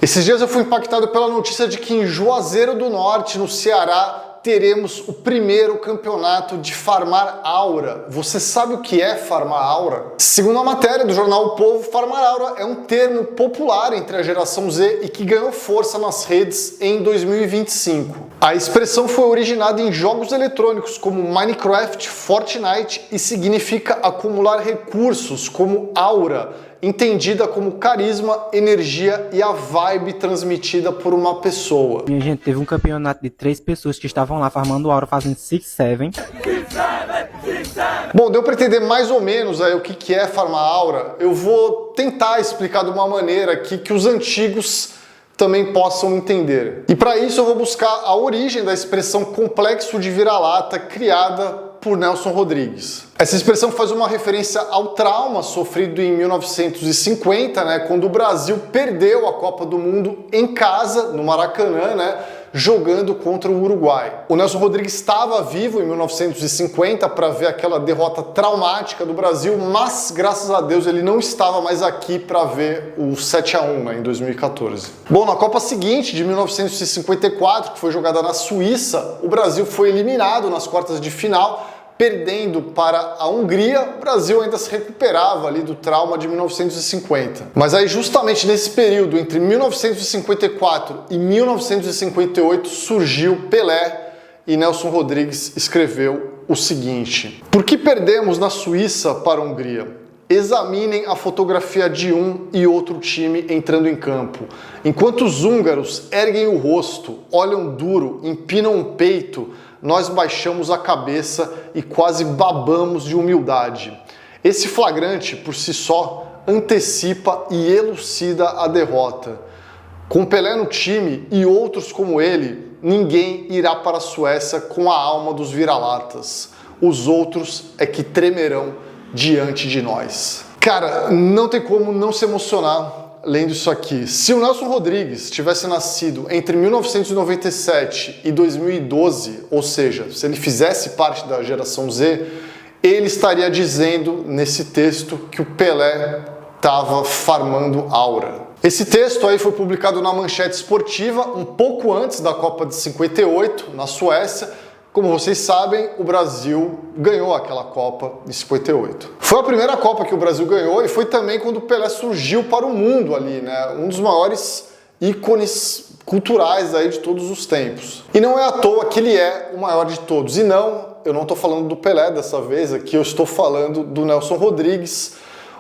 Esses dias eu fui impactado pela notícia de que em Juazeiro do Norte, no Ceará, teremos o primeiro campeonato de farmar aura. Você sabe o que é farmar aura? Segundo a matéria do jornal O Povo, farmar aura é um termo popular entre a geração Z e que ganhou força nas redes em 2025. A expressão foi originada em jogos eletrônicos como Minecraft, Fortnite e significa acumular recursos como aura, entendida como carisma, energia e a vibe transmitida por uma pessoa. Minha gente, teve um campeonato de 3 pessoas que estavam lá farmando aura, fazendo 6-7. Bom, deu para entender mais ou menos aí o que é farmar aura. Eu vou tentar explicar de uma maneira aqui que os antigos também possam entender. E para isso eu vou buscar a origem da expressão complexo de vira-lata criada por Nelson Rodrigues. Essa expressão faz uma referência ao trauma sofrido em 1950, quando o Brasil perdeu a Copa do Mundo em casa, no Maracanã, jogando contra o Uruguai. O Nelson Rodrigues estava vivo em 1950 para ver aquela derrota traumática do Brasil, mas graças a Deus ele não estava mais aqui para ver o 7-1 em 2014. Bom, na Copa seguinte, de 1954, que foi jogada na Suíça, o Brasil foi eliminado nas quartas de final, perdendo para a Hungria. O Brasil ainda se recuperava ali do trauma de 1950. Mas aí justamente nesse período, entre 1954 e 1958, surgiu Pelé e Nelson Rodrigues escreveu o seguinte: por que perdemos na Suíça para a Hungria? Examinem a fotografia de um e outro time entrando em campo. Enquanto os húngaros erguem o rosto, olham duro, empinam o peito, nós baixamos a cabeça e quase babamos de humildade. Esse flagrante, por si só, antecipa e elucida a derrota. Com Pelé no time e outros como ele, ninguém irá para a Suécia com a alma dos vira-latas. Os outros é que tremerão diante de nós. Cara, não tem como não se emocionar lendo isso aqui. Se o Nelson Rodrigues tivesse nascido entre 1997 e 2012, ou seja, se ele fizesse parte da geração Z, ele estaria dizendo nesse texto que o Pelé estava farmando aura. Esse texto aí foi publicado na Manchete Esportiva um pouco antes da Copa de 58, na Suécia. Como vocês sabem, o Brasil ganhou aquela Copa de 58. Foi a primeira Copa que o Brasil ganhou e foi também quando o Pelé surgiu para o mundo ali, um dos maiores ícones culturais aí de todos os tempos. E não é à toa que ele é o maior de todos. E não, eu não estou falando do Pelé dessa vez aqui, eu estou falando do Nelson Rodrigues,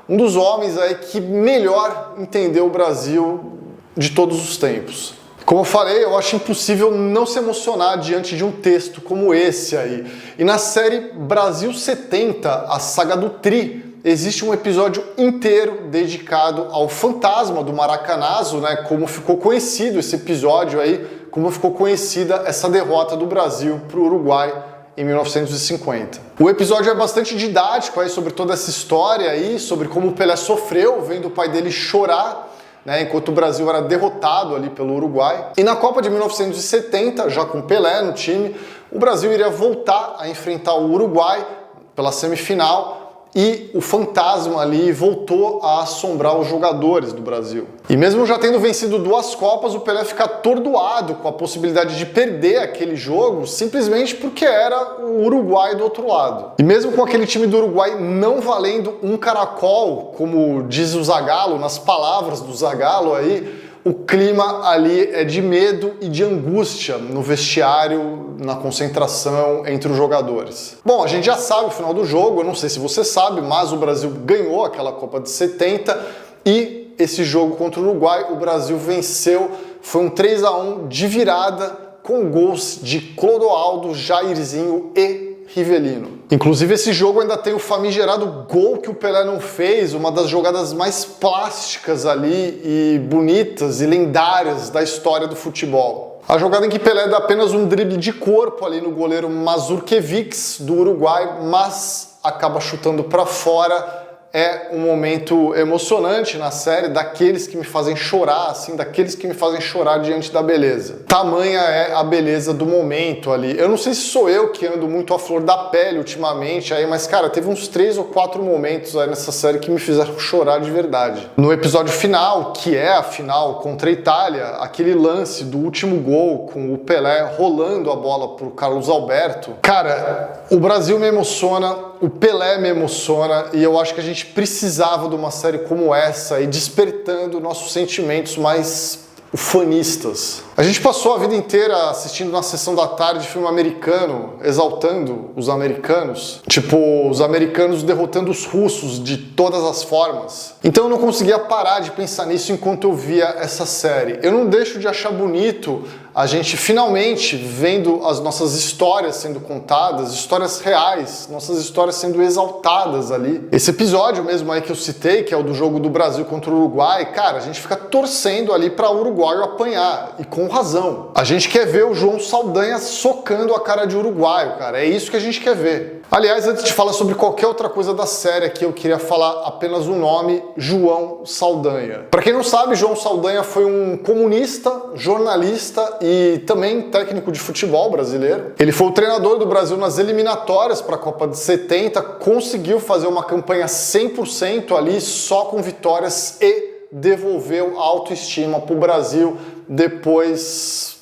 um dos homens aí que melhor entendeu o Brasil de todos os tempos. Como eu falei, eu acho impossível não se emocionar diante de um texto como esse aí. E na série Brasil 70, a saga do Tri, existe um episódio inteiro dedicado ao fantasma do Maracanazo, como ficou conhecido esse episódio aí, como ficou conhecida essa derrota do Brasil para o Uruguai em 1950. O episódio é bastante didático aí sobre toda essa história aí, sobre como o Pelé sofreu vendo o pai dele chorar, enquanto o Brasil era derrotado ali pelo Uruguai. E na Copa de 1970, já com Pelé no time, o Brasil iria voltar a enfrentar o Uruguai pela semifinal e o fantasma ali voltou a assombrar os jogadores do Brasil. E mesmo já tendo vencido 2 Copas, o Pelé fica atordoado com a possibilidade de perder aquele jogo simplesmente porque era o Uruguai do outro lado. E mesmo com aquele time do Uruguai não valendo um caracol, como diz o Zagallo, nas palavras do Zagallo aí, o clima ali é de medo e de angústia no vestiário, na concentração entre os jogadores. Bom, a gente já sabe o final do jogo, eu não sei se você sabe, mas o Brasil ganhou aquela Copa de 70 e esse jogo contra o Uruguai, o Brasil venceu, foi um 3-1 de virada com gols de Clodoaldo, Jairzinho e Rivelino. Inclusive esse jogo ainda tem o famigerado gol que o Pelé não fez, uma das jogadas mais plásticas ali e bonitas e lendárias da história do futebol. A jogada em que Pelé dá apenas um drible de corpo ali no goleiro Mazurkiewicz do Uruguai, mas acaba chutando para fora é um momento emocionante na série, daqueles que me fazem chorar, assim, daqueles que me fazem chorar diante da beleza. Tamanha é a beleza do momento ali. Eu não sei se sou eu que ando muito à flor da pele ultimamente, aí, mas cara, teve uns 3 ou 4 momentos aí nessa série que me fizeram chorar de verdade. No episódio final, que é a final contra a Itália, aquele lance do último gol com o Pelé rolando a bola pro Carlos Alberto, cara, o Brasil me emociona, o Pelé me emociona, e eu acho que a gente precisava de uma série como essa e despertando nossos sentimentos mais ufanistas. A gente passou a vida inteira assistindo na sessão da tarde filme americano, exaltando os americanos, tipo os americanos derrotando os russos de todas as formas. Então eu não conseguia parar de pensar nisso enquanto eu via essa série. Eu não deixo de achar bonito a gente finalmente vendo as nossas histórias sendo contadas, histórias reais, nossas histórias sendo exaltadas ali. Esse episódio mesmo aí que eu citei, que é o do jogo do Brasil contra o Uruguai, cara, a gente fica torcendo ali para o uruguaio apanhar, e com razão. A gente quer ver o João Saldanha socando a cara de uruguaio, cara, é isso que a gente quer ver. Aliás, antes de falar sobre qualquer outra coisa da série aqui, eu queria falar apenas o nome João Saldanha. Para quem não sabe, João Saldanha foi um comunista, jornalista e também técnico de futebol brasileiro. Ele foi o treinador do Brasil nas eliminatórias para a Copa de 70, conseguiu fazer uma campanha 100% ali só com vitórias e devolveu a autoestima para o Brasil depois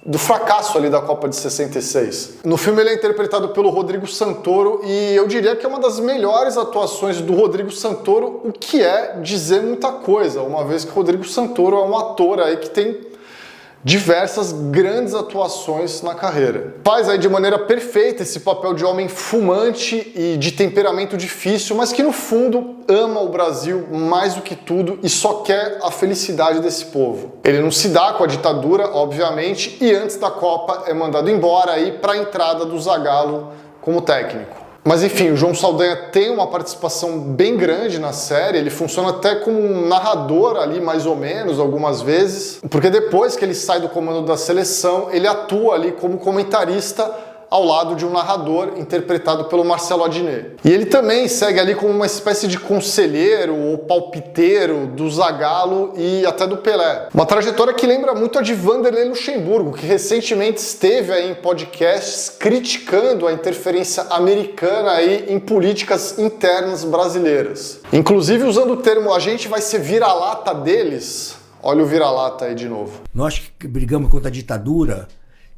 do fracasso ali da Copa de 66. No filme ele é interpretado pelo Rodrigo Santoro e eu diria que é uma das melhores atuações do Rodrigo Santoro, o que é dizer muita coisa, uma vez que o Rodrigo Santoro é um ator aí que tem diversas grandes atuações na carreira. Faz aí de maneira perfeita esse papel de homem fumante e de temperamento difícil, mas que no fundo ama o Brasil mais do que tudo e só quer a felicidade desse povo. Ele não se dá com a ditadura, obviamente, e antes da Copa é mandado embora aí para a entrada do Zagallo como técnico. Mas enfim, o João Saldanha tem uma participação bem grande na série, ele funciona até como um narrador ali, mais ou menos, algumas vezes, porque depois que ele sai do comando da seleção, ele atua ali como comentarista ao lado de um narrador interpretado pelo Marcelo Adnet. E ele também segue ali como uma espécie de conselheiro ou palpiteiro do Zagallo e até do Pelé. Uma trajetória que lembra muito a de Vanderlei Luxemburgo, que recentemente esteve aí em podcasts criticando a interferência americana aí em políticas internas brasileiras. Inclusive usando o termo "a gente vai ser vira-lata deles". Olha o vira-lata aí de novo. Nós que brigamos contra a ditadura,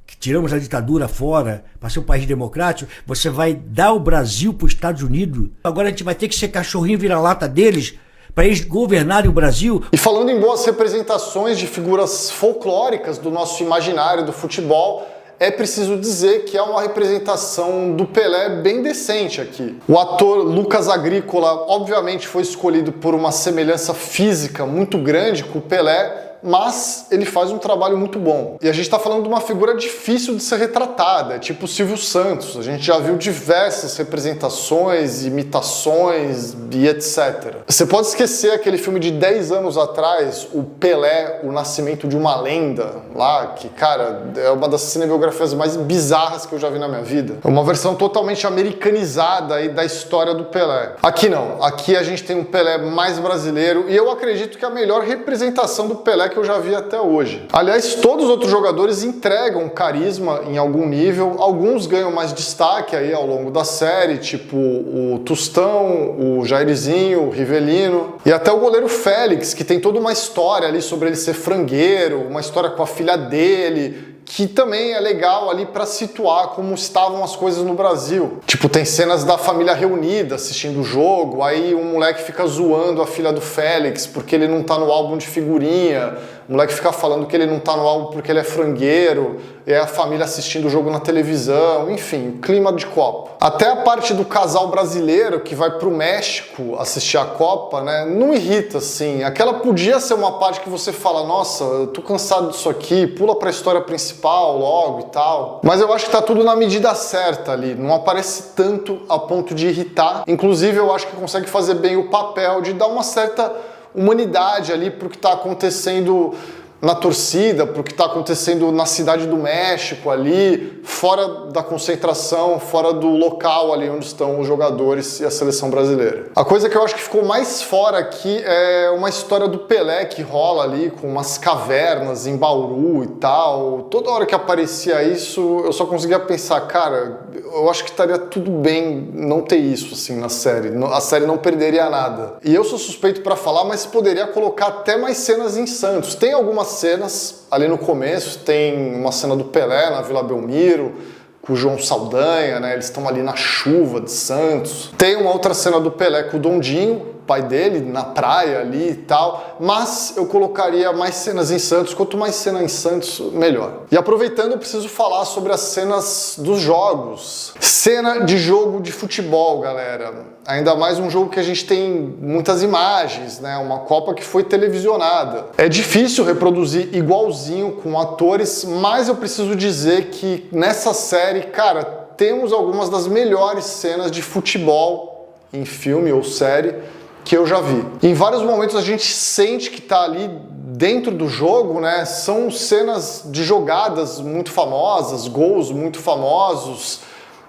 que tiramos a ditadura fora para ser um país democrático, você vai dar o Brasil para os Estados Unidos. Agora a gente vai ter que ser cachorrinho vira-lata deles para eles governarem o Brasil. E falando em boas representações de figuras folclóricas do nosso imaginário do futebol, é preciso dizer que é uma representação do Pelé bem decente aqui. O ator Lucas Agrícola, obviamente, foi escolhido por uma semelhança física muito grande com o Pelé, mas ele faz um trabalho muito bom. E a gente está falando de uma figura difícil de ser retratada, tipo o Silvio Santos. A gente já viu diversas representações, imitações e etc. Você pode esquecer aquele filme de 10 anos atrás, o Pelé, o Nascimento de uma Lenda, lá, que, cara, é uma das cinebiografias mais bizarras que eu já vi na minha vida. É uma versão totalmente americanizada aí da história do Pelé. Aqui não. Aqui a gente tem um Pelé mais brasileiro e eu acredito que a melhor representação do Pelé que eu já vi até hoje. Aliás, todos os outros jogadores entregam carisma em algum nível, alguns ganham mais destaque aí ao longo da série, tipo o Tostão, o Jairzinho, o Rivelino, e até o goleiro Félix, que tem toda uma história ali sobre ele ser frangueiro, uma história com a filha dele, que também é legal ali para situar como estavam as coisas no Brasil. Tipo, tem cenas da família reunida assistindo o jogo, aí um moleque fica zoando a filha do Félix porque ele não tá no álbum de figurinha, o moleque fica falando que ele não tá no álbum porque ele é frangueiro, e a família assistindo o jogo na televisão, enfim, clima de Copa. Até a parte do casal brasileiro que vai pro México assistir a Copa, né, não irrita, assim. Aquela podia ser uma parte que você fala, nossa, eu tô cansado disso aqui, pula pra história principal logo e tal. Mas eu acho que tá tudo na medida certa ali, não aparece tanto a ponto de irritar. Inclusive, eu acho que consegue fazer bem o papel de dar uma certa humanidade ali pro que tá acontecendo na torcida, para o que está acontecendo na cidade do México ali, fora da concentração, fora do local ali onde estão os jogadores e a seleção brasileira. A coisa que eu acho que ficou mais fora aqui é uma história do Pelé que rola ali com umas cavernas em Bauru e tal. Toda hora que aparecia isso, eu só conseguia pensar, cara, eu acho que estaria tudo bem não ter isso assim na série. A série não perderia nada. E eu sou suspeito para falar, mas poderia colocar até mais cenas em Santos. Tem algumas cenas ali no começo, tem uma cena do Pelé na Vila Belmiro, com o João Saldanha, né? Eles estão ali na chuva de Santos. Tem uma outra cena do Pelé com o Dondinho, pai dele, na praia ali e tal, mas eu colocaria mais cenas em Santos. Quanto mais cena em Santos, melhor. E aproveitando, eu preciso falar sobre as cenas dos jogos. Cena de jogo de futebol, galera. Ainda mais um jogo que a gente tem muitas imagens, né? Uma Copa que foi televisionada. É difícil reproduzir igualzinho com atores, mas eu preciso dizer que nessa série, cara, temos algumas das melhores cenas de futebol em filme ou série que eu já vi. Em vários momentos a gente sente que tá ali dentro do jogo, né? São cenas de jogadas muito famosas, gols muito famosos,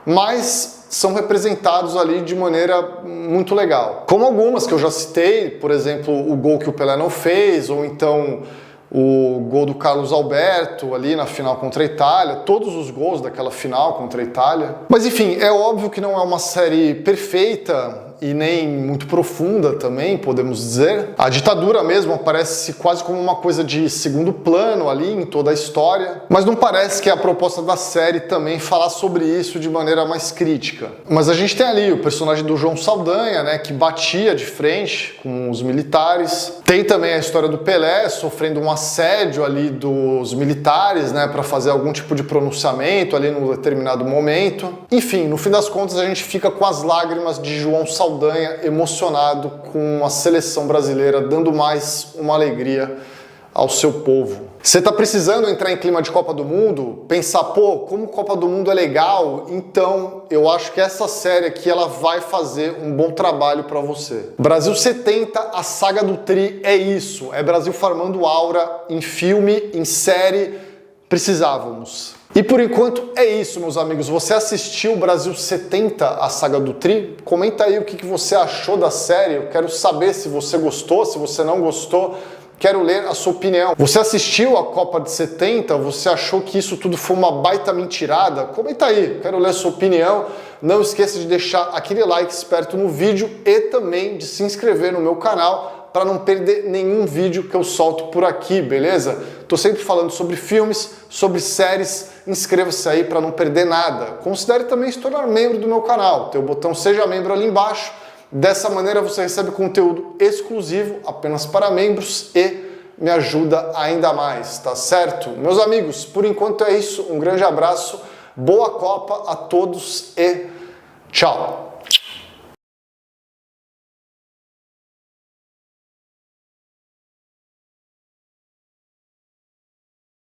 mas são representados ali de maneira muito legal. Como algumas que eu já citei, por exemplo, o gol que o Pelé não fez, ou então o gol do Carlos Alberto ali na final contra a Itália, todos os gols daquela final contra a Itália. Mas enfim, é óbvio que não é uma série perfeita e nem muito profunda também, podemos dizer. A ditadura mesmo aparece quase como uma coisa de segundo plano ali em toda a história, mas não parece que é a proposta da série também falar sobre isso de maneira mais crítica. Mas a gente tem ali o personagem do João Saldanha, né, que batia de frente com os militares. Tem também a história do Pelé sofrendo um assédio ali dos militares, né, para fazer algum tipo de pronunciamento ali num determinado momento. Enfim, no fim das contas a gente fica com as lágrimas de João Saldanha emocionado com a seleção brasileira, dando mais uma alegria ao seu povo. Você tá precisando entrar em clima de Copa do Mundo? Pensar, pô, como Copa do Mundo é legal? Então, eu acho que essa série aqui, ela vai fazer um bom trabalho para você. Brasil 70, a saga do Tri é isso. É Brasil farmando aura em filme, em série. Precisávamos. E por enquanto é isso, meus amigos. Você assistiu Brasil 70, a saga do Tri? Comenta aí o que você achou da série. Eu quero saber se você gostou, se você não gostou. Quero ler a sua opinião. Você assistiu a Copa de 70? Você achou que isso tudo foi uma baita mentirada? Comenta aí, quero ler a sua opinião. Não esqueça de deixar aquele like esperto no vídeo e também de se inscrever no meu canal para não perder nenhum vídeo que eu solto por aqui, beleza? Tô sempre falando sobre filmes, sobre séries. Inscreva-se aí para não perder nada. Considere também se tornar membro do meu canal. Tem o botão Seja Membro ali embaixo. Dessa maneira você recebe conteúdo exclusivo apenas para membros e me ajuda ainda mais, tá certo? Meus amigos, por enquanto é isso. Um grande abraço, boa Copa a todos e tchau!